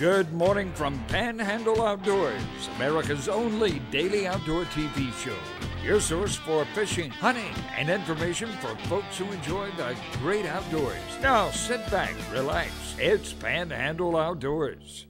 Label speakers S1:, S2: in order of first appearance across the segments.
S1: Good morning from Panhandle Outdoors, America's only daily outdoor TV show. Your source for fishing, hunting, and information for folks who enjoy the great outdoors. Now sit back, relax. It's Panhandle Outdoors.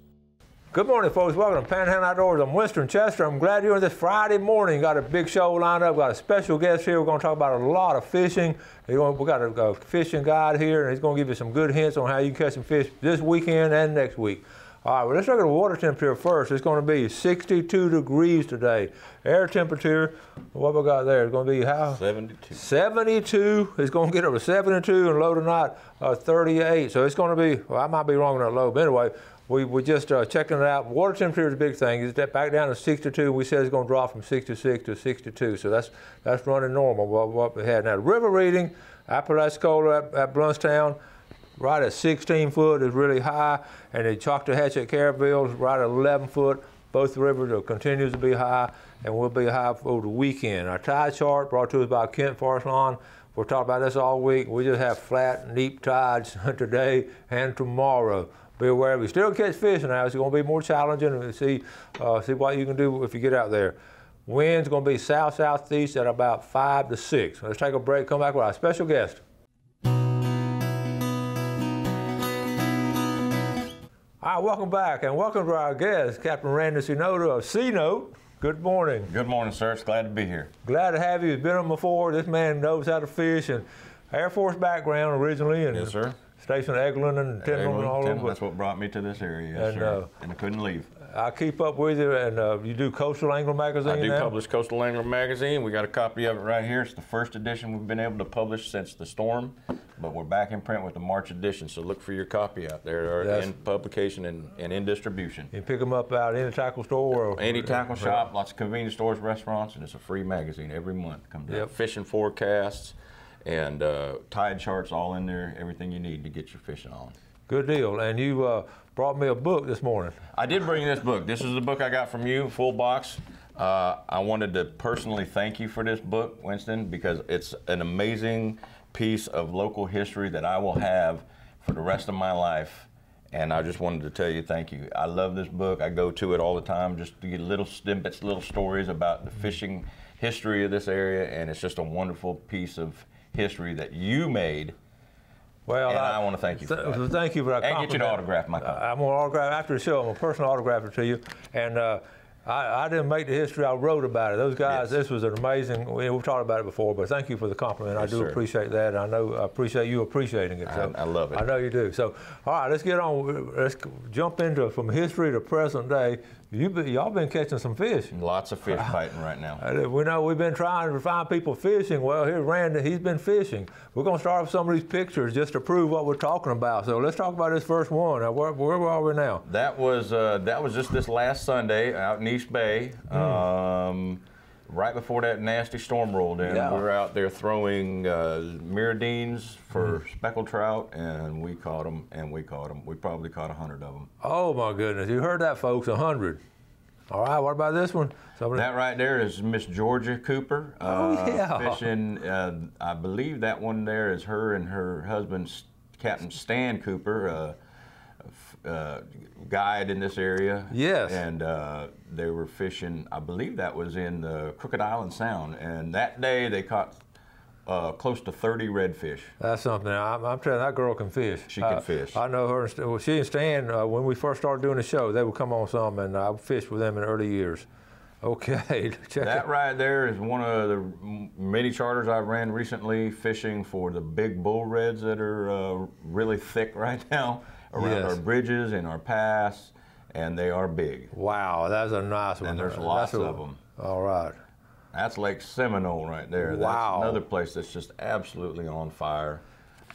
S2: Good morning, folks. Welcome to Panhandle Outdoors. I'm Winston Chester. I'm glad you're on this Friday morning. Got a big show lined up. Got a special guest here. We're going to talk about a lot of fishing. We got a fishing guide here, and he's going to give you some good hints on how you can catch some fish this weekend and next week. All right, well, let's look at the water temperature first. It's going to be 62 degrees today. Air temperature, what we got there? It's going to be how?
S3: 72.
S2: 72. It's going to get up to 72 and low tonight, 38. So it's going to be, well, I might be wrong on that low, but anyway, we just checking it out. Water temperature is a big thing. It's back down to 62. We said it's going to drop from 66 to 62. So that's running normal, what we had. Now, the river reading, Apalachicola at Bluntstown, right at 16 foot is really high, and the Choctahatchee at Caryville is right at 11 foot. Both rivers will continue to be high, and will be high over the weekend. Our tide chart brought to us by Kent Forest Lawn. We'll talk about this all week. We just have flat, neat tides today and tomorrow. Be aware we still catch fish now. It's going to be more challenging, and see what you can do if you get out there. Wind's going to be south-southeast at about 5 to 6. Let's take a break. Come back with our special guest. All right, welcome back, and welcome to our guest, Captain Randy Sinoda of C-Note. Good morning.
S3: Good morning, sir. It's glad to be here.
S2: Glad to have you. He's been on before. This man knows how to fish, and Air Force background originally. And
S3: yes, sir.
S2: Stationed at Eglin and Tyndall and all over.
S3: That's what brought me to this area, yes, sir. And I couldn't leave.
S2: I keep up with you, and you do Coastal Angler Magazine
S3: I do
S2: now?
S3: publish Coastal Angler Magazine. We got a copy of it right here. It's the first edition we've been able to publish since the storm, but we're back in print with the March edition, so look for your copy out there. They're in publication and in distribution.
S2: You pick them up out at any tackle store? Or
S3: any tackle shop, lots of convenience stores, restaurants, and it's a free magazine every month. Comes out. Fishing forecasts and tide charts all in there, everything you need to get your fishing on.
S2: Good deal. And you brought me a book this morning.
S3: I did bring you this book. This is the book I got from you, full box. I wanted to personally thank you for this book, Winston, because it's an amazing piece of local history that I will have for the rest of my life. And I just wanted to tell you thank you. I love this book. I go to it all the time just to get little snippets, little stories about the fishing history of this area, and it's just a wonderful piece of history that you made. Well, and I want to thank you for that.
S2: Thank you for that compliment.
S3: And get you to autograph my copy.
S2: I'm going to autograph after the show. I'm going to personal autograph it to you. And I didn't make the history. I wrote about it. Those guys, this was an amazing. We've talked about it before, but thank you for the compliment. Yes, I do appreciate that. I know I appreciate you appreciating it. So
S3: I love it.
S2: I know you do. So, all right, let's get on. Let's jump into from history to present day. Y'all been catching some fish.
S3: Lots of fish biting right now.
S2: We know we've been trying to find people fishing. Well, here's Randy. He's been fishing. We're going to start with some of these pictures just to prove what we're talking about. So let's talk about this first one. Now, where are we now?
S3: That was just this last Sunday out in East Bay. Right before that nasty storm rolled in, we were out there throwing mirrodines for speckled trout, and we caught them, and we caught them. We probably caught 100 of them.
S2: Oh my goodness! You heard that, folks? 100. All right. What about this one?
S3: That right there is Miss Georgia Cooper. Fishing. I believe that one there is her and her husband, Captain Stan Cooper. Guide in this area.
S2: Yes.
S3: And they were fishing, I believe that was in the Crooked Island Sound, and that day they caught close to 30 redfish.
S2: That's something. I'm telling you, that girl can fish.
S3: She can fish.
S2: I know her. Well, she and Stan, when we first started doing the show, they would come on some, and I fished with them in the early years. Okay.
S3: That right there is one of the many charters I've ran recently, fishing for the big bull reds that are really thick right now around our bridges and our pass, and they are big.
S2: Wow, that's a nice one.
S3: And there's lots of them.
S2: All right.
S3: That's Lake Seminole right there.
S2: Wow.
S3: That's another place that's just absolutely on fire.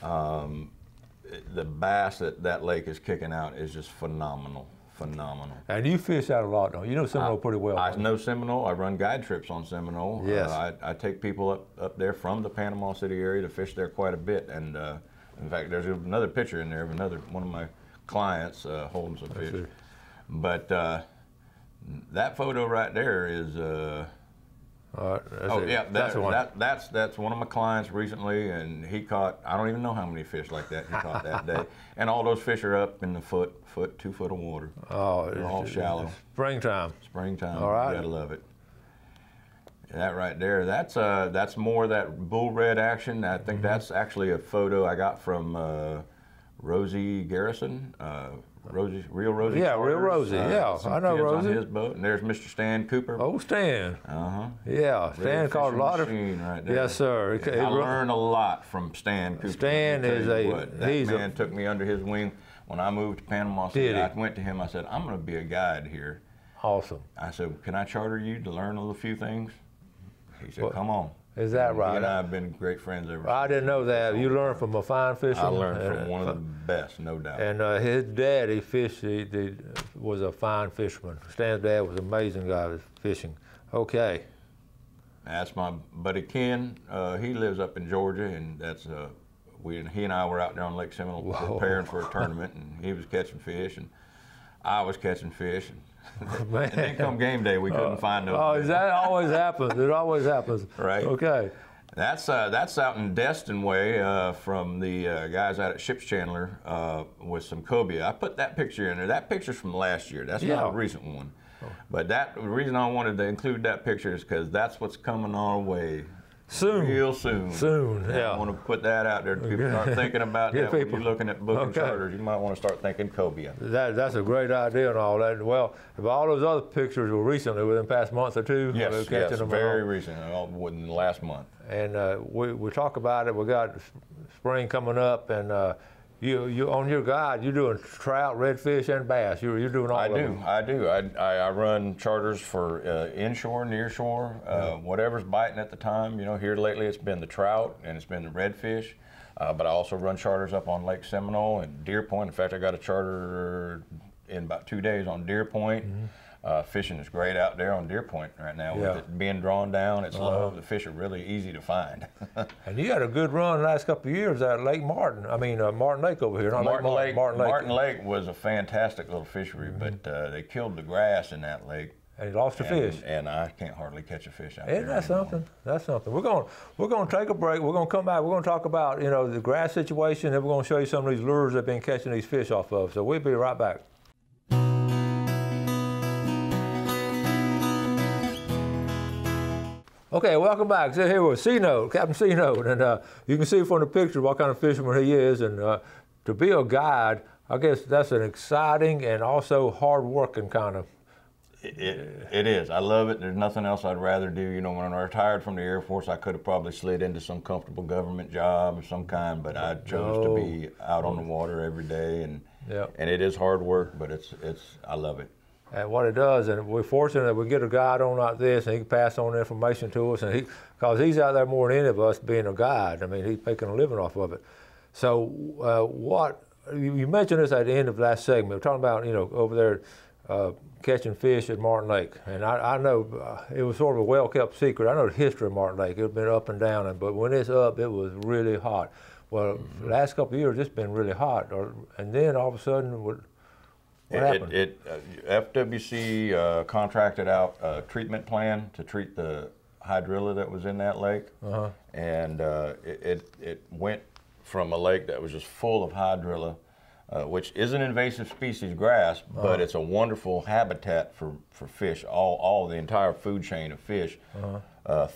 S3: The bass that lake is kicking out is just phenomenal. Phenomenal.
S2: And you fish out a lot, don't you? You know Seminole pretty well.
S3: I know Seminole. I run guide trips on Seminole.
S2: Yes.
S3: I take people up there from the Panama City area to fish there quite a bit. And in fact, there's another picture in there of one of my clients holding some fish. But that photo right there is
S2: That's the one.
S3: That's one of my clients recently, and he caught, I don't even know how many fish like that he caught that day. And all those fish are up in the 2 foot of water.
S2: Oh,
S3: they're all shallow.
S2: Springtime.
S3: Springtime.
S2: All right.
S3: You gotta love it. That right there, that's more of that bull red action. I think that's actually a photo I got from Rosie Garrison. Real Rosie.
S2: Yeah,
S3: Charters.
S2: Real Rosie. Yeah, I know Rosie.
S3: On his boat, and there's Mr. Stan Cooper.
S2: Oh, Stan.
S3: Real
S2: Yeah, Stan caught a lot of.
S3: Right there.
S2: Yes, sir.
S3: I learned a lot from Stan Cooper.
S2: Stan is
S3: that man took me under his wing when I moved to Panama City. I went to him. I said, "I'm going to be a guide here."
S2: Awesome.
S3: I said, "Can I charter you to learn a few things?" He said, "Come on."
S2: Is that right?
S3: He and I have been great friends ever since.
S2: I didn't know that. You learned from a fine fisherman?
S3: I learned from one of the best, no doubt.
S2: And his dad, he was a fine fisherman. Stan's dad was an amazing guy with fishing. Okay.
S3: That's my buddy Ken. He lives up in Georgia, and that's he and I were out there on Lake Seminole preparing for a tournament, and he was catching fish, and I was catching fish. And then come game day, we couldn't find no.
S2: Oh, that always happens. It always happens.
S3: Right.
S2: Okay.
S3: That's out in Destin way from the guys out at Ships Chandler with some cobia. I put that picture in there. That picture's from last year. That's not a recent one. But the reason I wanted to include that picture is because that's what's coming our way.
S2: Soon.
S3: Real soon.
S2: Soon, yeah.
S3: I want to put that out there. People start thinking about that. When you're looking at booking charters, you might want to start thinking cobia.
S2: That's a great idea and all that. Well, if all those other pictures were recently, within the past month or two,
S3: yes,
S2: them
S3: very recent, within the last month.
S2: And we talk about it. We got spring coming up, and you on your guide, you're doing trout, redfish, and bass. You're doing all of them.
S3: I do. I run charters for inshore, nearshore, whatever's biting at the time. You know, here lately it's been the trout and it's been the redfish. But I also run charters up on Lake Seminole and Deer Point. In fact, I got a charter in about 2 days on Deer Point. Fishing is great out there on Deer Point right now. With it being drawn down, it's low. The fish are really easy to find.
S2: And you had a good run the last couple of years at Lake Martin. I mean, Martin Lake over here.
S3: Martin Lake was a fantastic little fishery, but they killed the grass in that lake.
S2: And he lost the fish.
S3: And I can't hardly catch a fish out there.
S2: Isn't that something? That's something. We're going to take a break. We're going to come back. We're going to talk about the grass situation, and we're going to show you some of these lures they've been catching these fish off of. So we'll be right back. Okay, welcome back. So here with C-Note, Captain C-Note, and you can see from the picture what kind of fisherman he is, and to be a guide, I guess that's an exciting and also hard-working kind of.
S3: It is. I love it. There's nothing else I'd rather do. You know, when I retired from the Air Force, I could have probably slid into some comfortable government job of some kind, but I chose to be out on the water every day, and it is hard work, but I love it.
S2: And what it does, and we're fortunate that we get a guide on like this, and he can pass on the information to us, and because he's out there more than any of us being a guide. I mean, he's making a living off of it. So you mentioned this at the end of last segment. We're talking about, over there catching fish at Martin Lake. And I know it was sort of a well-kept secret. I know the history of Martin Lake. It's been up and down, but when it's up, it was really hot. Well, the last couple of years, it's been really hot. And then all of a sudden, what happened?
S3: FWC contracted out a treatment plan to treat the hydrilla that was in that lake, and it went from a lake that was just full of hydrilla, which is an invasive species grass, but it's a wonderful habitat for fish. All the entire food chain of fish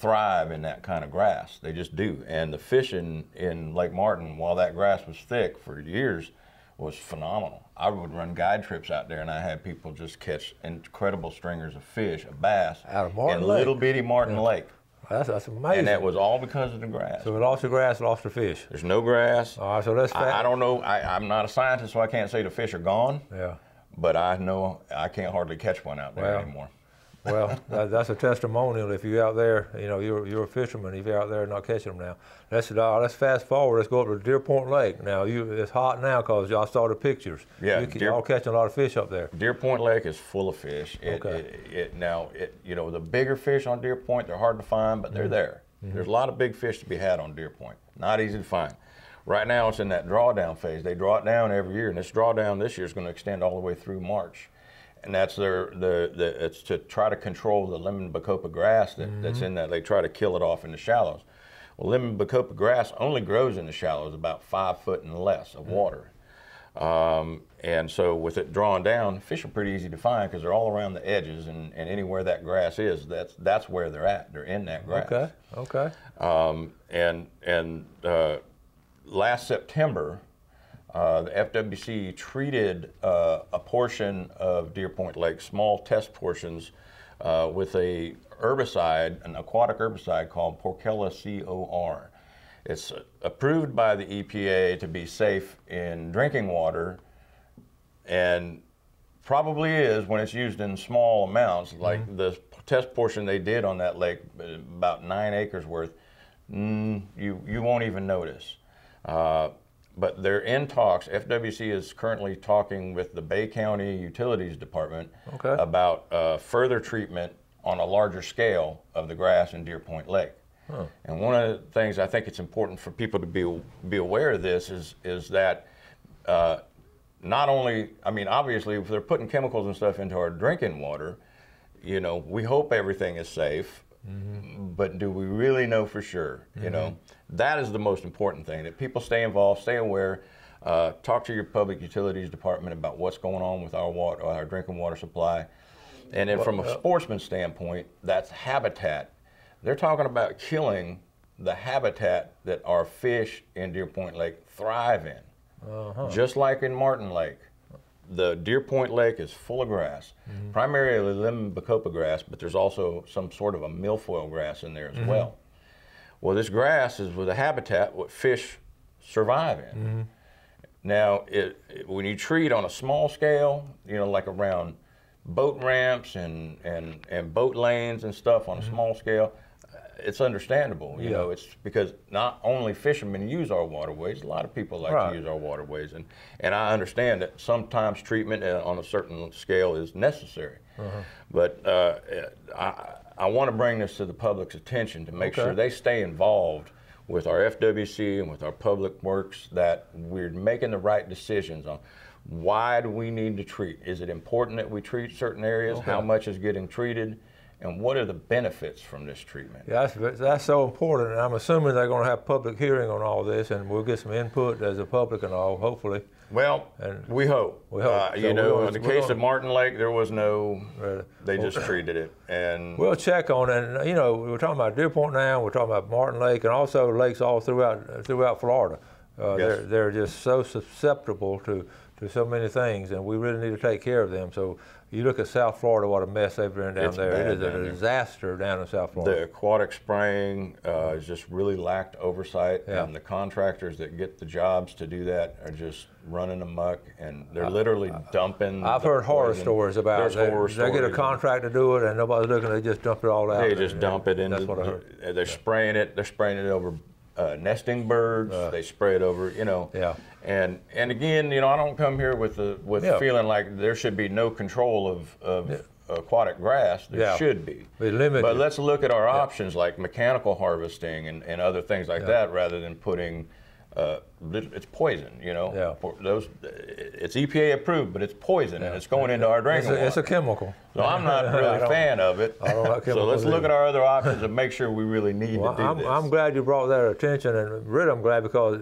S3: thrive in that kind of grass. They just do. And the fishing in Lake Martin, while that grass was thick for years, was phenomenal. I would run guide trips out there, and I had people just catch incredible stringers of fish, a bass,
S2: out of Martin
S3: in
S2: Lake.
S3: little bitty Martin Lake.
S2: That's amazing.
S3: And that was all because of the grass.
S2: So we lost the grass, lost the fish.
S3: There's no grass.
S2: All right, so that's fact.
S3: I don't know. I'm not a scientist, so I can't say the fish are gone.
S2: Yeah.
S3: But I know I can't hardly catch one out there anymore.
S2: Well, that's a testimonial. If you're out there, you're a fisherman. If you're out there not catching them now, let's fast forward. Let's go up to Deer Point Lake. Now it's hot now because y'all saw the pictures.
S3: Yeah,
S2: y'all catching a lot of fish up there.
S3: Deer Point Lake is full of fish. The bigger fish on Deer Point, they're hard to find, but they're there. There's a lot of big fish to be had on Deer Point. Not easy to find. Right now, it's in that drawdown phase. They draw it down every year, and this drawdown this year is going to extend all the way through March. and that's it's to try to control the lemon bacopa grass that's in that. They try to kill it off in the shallows. Well, lemon bacopa grass only grows in the shallows about 5 foot and less of water. And so with it drawn down, fish are pretty easy to find because they're all around the edges, and anywhere that grass is, that's where they're at. They're in that grass.
S2: Okay.
S3: And last September, the FWC treated a portion of Deer Point Lake, small test portions, with a herbicide, an aquatic herbicide called Porcella COR. It's approved by the EPA to be safe in drinking water, and probably is when it's used in small amounts, like the test portion they did on that lake, about 9 acres worth, you won't even notice. But they're in talks. FWC is currently talking with the Bay County Utilities Department about further treatment on a larger scale of the grass in Deer Point Lake. And one of the things I think it's important for people to be aware of this is that not only, I mean, obviously, if they're putting chemicals and stuff into our drinking water, you know, we hope everything is safe, but do we really know for sure? You know, that is the most important thing, that people stay involved, stay aware, talk to your public utilities department about what's going on with our water, our drinking water supply. And then from a sportsman standpoint, that's habitat. They're talking about killing the habitat that our fish in Deer Point Lake thrive in. Just like in Martin Lake. The Deer Point Lake is full of grass, primarily lemon bacopa grass, but there's also some sort of a milfoil grass in there as well. Well, this grass is with a habitat what fish survive in. Now, when you treat on a small scale, you know, like around boat ramps and boat lanes and stuff on a small scale, it's understandable. You know, it's because not only fishermen use our waterways, a lot of people like to use our waterways, and I understand that sometimes treatment on a certain scale is necessary. But I want to bring this to the public's attention to make sure they stay involved with our FWC and with our public works, that we're making the right decisions on why do we need to treat. Is it important that we treat certain areas? How much is getting treated? And what are the benefits from this treatment?
S2: Yeah, that's so important, and I'm assuming they're going to have public hearing on all this, and we'll get some input as a public and all, hopefully.
S3: Well, we hope. We hope. You know, in the case of Martin Lake, there was no, they just treated it. And
S2: we'll check on it. And, you know, we're talking about Deer Point now, we're talking about Martin Lake, and also lakes all throughout Florida. They're just so susceptible to so many things, and we really need to take care of them. So you look at South Florida, what a mess they've been down there. It is a disaster down in South Florida.
S3: The aquatic spraying has just really lacked oversight, and the contractors that get the jobs to do that are just running amok, and they're literally dumping.
S2: I've heard horror stories about it. They get a contract to do it, and nobody's looking. They just dump it all out.
S3: They just dump it in.
S2: That's what I heard.
S3: They're spraying it. They're spraying it over nesting birds. They spray it over, you know. And again, you know, I don't come here with feeling like there should be no control of aquatic grass. There should be. But let's look at our options like mechanical harvesting and other things like that, rather than putting it's poison, you know. It's EPA approved, but it's poison, and it's going into our drinking water.
S2: It's a chemical.
S3: So I'm not really a fan of it.
S2: I don't like chemicals.
S3: So let's look at our other options and make sure we really need to do this.
S2: I'm glad you brought that attention, and really I'm glad because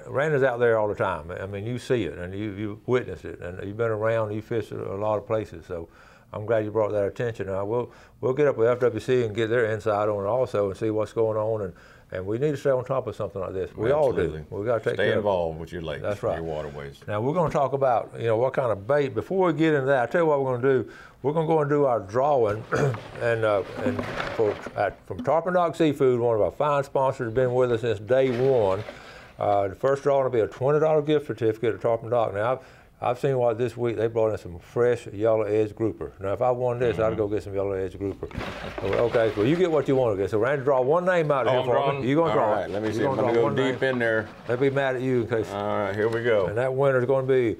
S2: Randy's out there all the time. I mean, you see it, and you witness it, and you've been around, you fish a lot of places. So I'm glad you brought that attention. Now we'll get up with FWC and get their insight on it also, and see what's going on. And we need to stay on top of something like this. We all do. We got to take care of it.
S3: Stay involved with your lakes,
S2: that's right,
S3: your waterways.
S2: Now we're going to talk about, you know, what kind of bait. Before we get into that, I'll tell you what we're going to do. We're going to go and do our drawing, from Tarpon Dog Seafood, one of our fine sponsors, has been with us since day one. The first drawing will be a $20 gift certificate to Tarpon Dog. Now I've seen what this week they brought in some fresh yellow edge grouper. Now, if I won this, I'd go get some yellow edge grouper. Okay, well, you get what you want to get. So, Randy, draw one name out of here for me. You're going to draw it.
S3: All right, let me see. I'm going to go deep in there.
S2: They'll be mad at you in case.
S3: All right, here we go.
S2: And that winner's going to be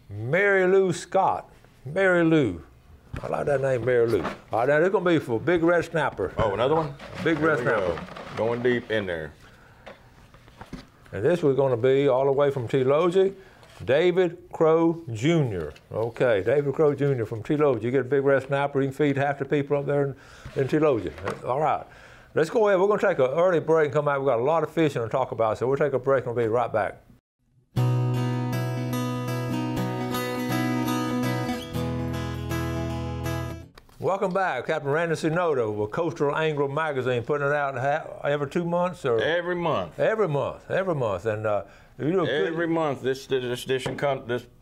S2: Mary Lou Scott. Mary Lou. I like that name, Mary Lou. All right, now this is going to be for Big Red Snapper.
S3: Oh, another one?
S2: Big Red Snapper.
S3: Going deep in there.
S2: And this was going to be all the way from T. Logie. David Crow Jr. Okay, David Crow Jr. from Telogia. You get a big red snapper, you can feed half the people up there in Telogia. All right. Let's go ahead. We're going to take an early break and come back. We've got a lot of fishing to talk about, so we'll take a break and we'll be right back. Welcome back. Captain Randy Sinodo with Coastal Angler Magazine, putting it out every 2 months? Or
S3: Every month.
S2: Every month. And you do
S3: Every month, this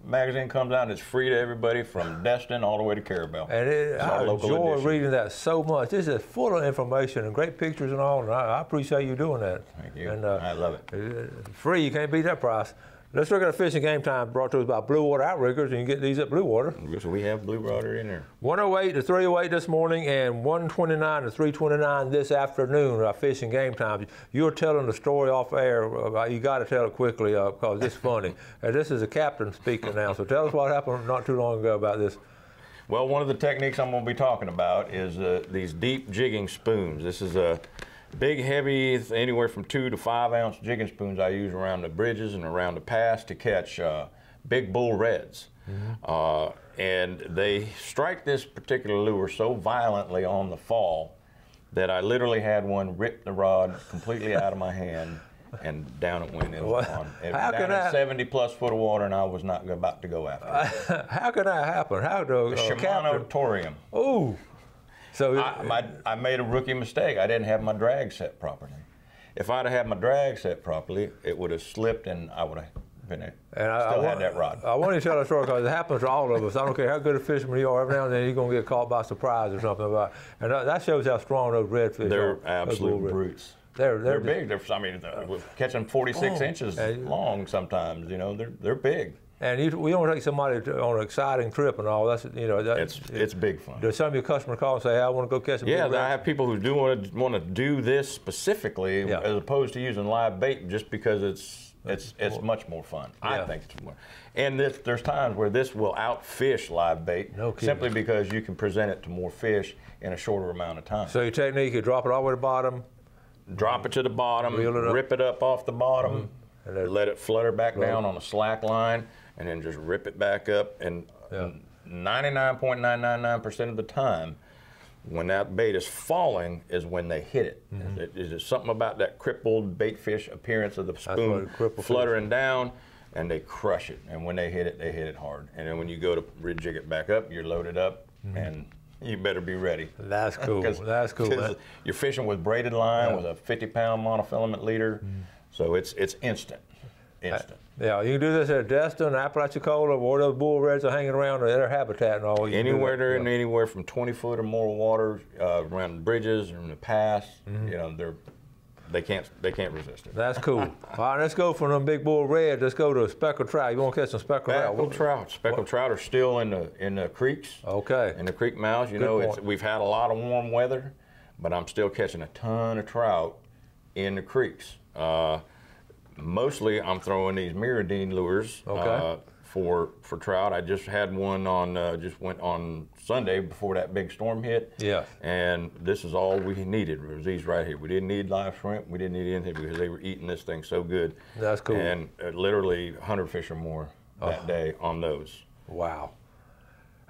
S3: magazine comes out and it's free to everybody from Destin all the way to Carabel.
S2: And I enjoy reading that so much. This is full of information and great pictures and all, and I appreciate you doing that.
S3: Thank you.
S2: And,
S3: I love it.
S2: Free, you can't beat that price. Let's look at a fishing game time brought to us by Blue Water Outriggers, and you can get these at Blue Water.
S3: So we have Blue Water in there.
S2: 108 to 308 this morning and 129 to 329 this afternoon, our fishing game time. You're telling the story off air. You got to tell it quickly because it's funny. And this is the captain speaking now, so tell us what happened not too long ago about this.
S3: Well, one of the techniques I'm going to be talking about is these deep jigging spoons. This is a big, heavy, anywhere from 2 to 5 ounce jigging spoons I use around the bridges and around the pass to catch big bull reds. Mm-hmm. And they strike this particular lure so violently on the fall that I literally had one rip the rod completely out of my hand and down it went in the pond. Down in 70 plus foot of water, and I was not about to go after it.
S2: How could that happen? How do
S3: the Shimano Torium.
S2: Oh. So
S3: I made a rookie mistake. I didn't have my drag set properly. If I'd have had my drag set properly, it would have slipped and I would have been still had that rod.
S2: I want you to tell that story because it happens to all of us. I don't care how good a fisherman you are, every now and then you're going to get caught by surprise or something like that. And that shows how strong those redfish are.
S3: They're absolute brutes.
S2: They're
S3: big. We're catching 46 inches long sometimes. You know, they're big.
S2: And we don't take somebody on an exciting trip and all. That's
S3: it's big fun.
S2: Does some of your customers call and say, hey, I want to go catch some big reds?
S3: I have people who do want to do this specifically as opposed to using live bait just because it's much more fun. I think it's more. And there's times where this will outfish live bait simply because you can present it to more fish in a shorter amount of time.
S2: So your technique, you drop it all the way to the bottom.
S3: Drop it to the bottom, rip it up off the bottom, and let it flutter back down on a slack line, and then just rip it back up. And 99.999% of the time, when that bait is falling is when they hit it. It's something about that crippled bait fish appearance of the spoon fluttering down, and they crush it. And when they hit it hard. And then when you go to rejig it back up, you're loaded up, and you better be ready.
S2: That's cool. That's cool. Man.
S3: You're fishing with braided line with a 50-pound monofilament leader, so it's instant.
S2: Yeah, you can do this at Destin, Apalachicola, where those bull reds are hanging around, or their habitat and all.
S3: Anywhere they're in anywhere from 20 foot or more water, around the bridges or in the pass, you know, they can't resist it.
S2: That's cool. All right, let's go from them big bull reds. Let's go to speckled trout. You want to catch some speckled trout?
S3: Speckled trout are still in the creeks.
S2: Okay.
S3: In the creek mouths. You know, we've had a lot of warm weather, but I'm still catching a ton of trout in the creeks. Mostly, I'm throwing these Miradine lures for trout. I just had one went on Sunday before that big storm hit. Yeah. And this is all we needed was these right here. We didn't need live shrimp. We didn't need anything because they were eating this thing so good.
S2: That's cool.
S3: And literally 100 fish or more that day on those.
S2: Wow.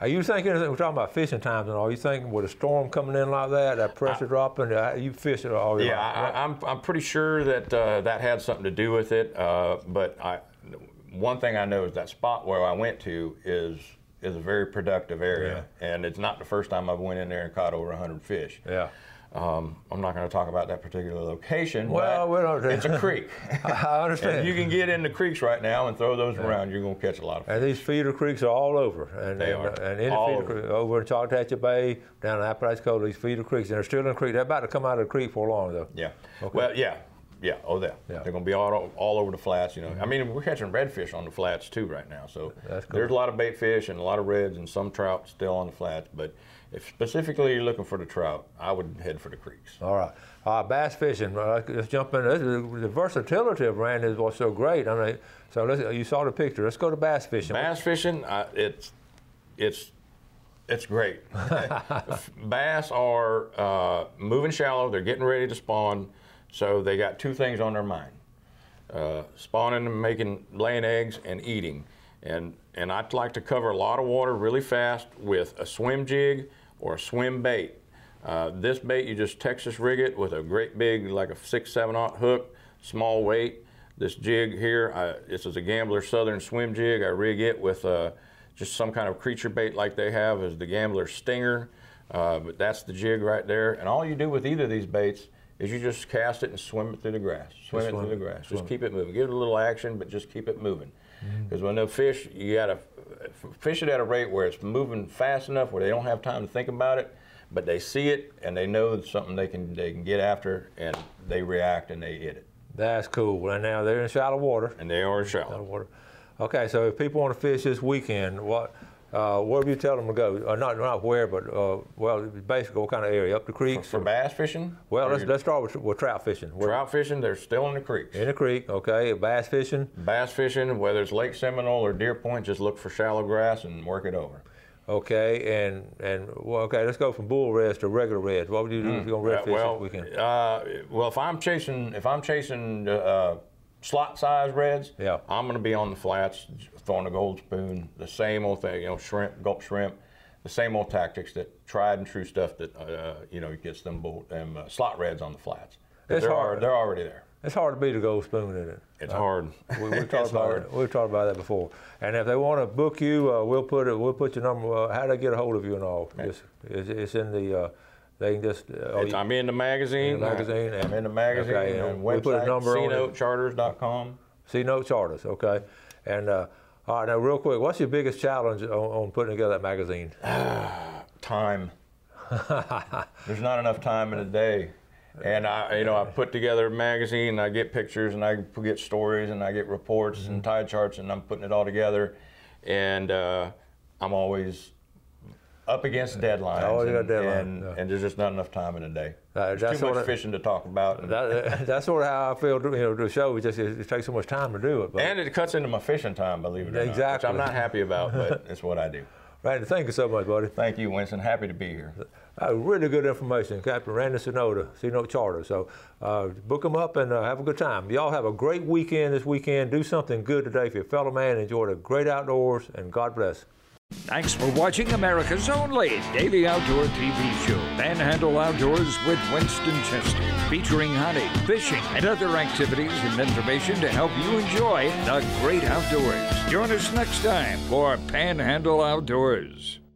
S2: Are you thinking, we're talking about fishing times and all, are you thinking with a storm coming in like that pressure dropping, you fish it all year long?
S3: I'm pretty sure that that had something to do with it, but one thing I know is that spot where I went to is a very productive area, and it's not the first time I've went in there and caught over 100 fish.
S2: Yeah.
S3: I'm not going to talk about that particular location,
S2: but
S3: it's a creek.
S2: I understand.
S3: And you can get in the creeks right now and throw those around. You're going to catch a lot of fish.
S2: And these feeder creeks are all over. And
S3: they are.
S2: And in the feeder creek, over in Choctawhatchee Bay, down in Apalachicola, these feeder creeks, and they're still in the creek. They're about to come out of the creek for long, though.
S3: Yeah. Okay. Well, yeah. They're going to be all over the flats, you know. I mean, we're catching redfish on the flats, too, right now. So there's a lot of bait fish and a lot of reds and some trout still on the flats. But if specifically you're looking for the trout, I would head for the creeks.
S2: All right. Bass fishing. Let's jump in. The versatility of Randy is what's so great. I mean, so you saw the picture. Let's go to bass fishing.
S3: Bass fishing, it's great. Bass are moving shallow. They're getting ready to spawn. So they got two things on their mind: spawning and laying eggs and eating. And I'd like to cover a lot of water really fast with a swim jig or a swim bait. This bait, you just Texas rig it with a great big, like a 6-7/0 hook, small weight. This jig here, this is a Gambler Southern swim jig. I rig it with just some kind of creature bait like they have is the Gambler Stinger. But that's the jig right there. And all you do with either of these baits is you just cast it and swim it through the grass. Swim it through the grass. Just keep it moving. Give it a little action, but just keep it moving. Because when they fish, you gotta fish it at a rate where it's moving fast enough where they don't have time to think about it, but they see it and they know it's something they can get after, and they react and they hit it.
S2: That's cool. And now they're in shallow water.
S3: And they are in shallow
S2: water. Okay, so if people want to fish this weekend, where do you tell them to go? Not where, but well, basically what kind of area? Up the creeks?
S3: For bass fishing?
S2: Well, let's start with trout fishing.
S3: Trout fishing, they're still in the creeks.
S2: In the creek, okay. Bass fishing?
S3: Bass fishing, whether it's Lake Seminole or Deer Point, just look for shallow grass and work it over.
S2: Okay, and well, okay, let's go from bull reds to regular reds. What would you do if you're going to red fish this weekend?
S3: Well, if I'm chasing slot size reds, I'm going to be on the flats, throwing a gold spoon, the same old thing, shrimp, gulp shrimp, the same old tactics, that tried and true stuff that gets them slot reds on the flats. They're already there.
S2: It's hard to beat a gold spoon, isn't it?
S3: It's hard.
S2: We've talked about that before. And if they want to book you, we'll put your number. How do they get a hold of you and all? Okay. It's in the. They can just.
S3: I'm in the magazine. I'm in the magazine.
S2: Okay,
S3: and
S2: we put a number on
S3: CNoteCharters.com.
S2: CNote Charters, okay. And all right, now real quick, what's your biggest challenge on putting together that magazine?
S3: Time. There's not enough time in a day. And I put together a magazine, and I get pictures, and I get stories, and I get reports and tide charts, and I'm putting it all together. And I'm always up against deadlines, and there's just not enough time in a day. There's too much fishing to talk about.
S2: That's sort of how I feel. The show it takes so much time to do it.
S3: And it cuts into my fishing time, believe it or not, which I'm not happy about, but it's what I do.
S2: Randy, thank you so much, buddy.
S3: Thank you, Winston. Happy to be here.
S2: Really good information, Captain Randy Sonoda, CNote Charter. So book them up and have a good time. Y'all have a great weekend this weekend. Do something good today for your fellow man. Enjoy the great outdoors, and God bless.
S1: Thanks for watching America's only daily outdoor TV show, Panhandle Outdoors with Winston Chester, featuring hunting, fishing, and other activities and information to help you enjoy the great outdoors. Join us next time for Panhandle Outdoors.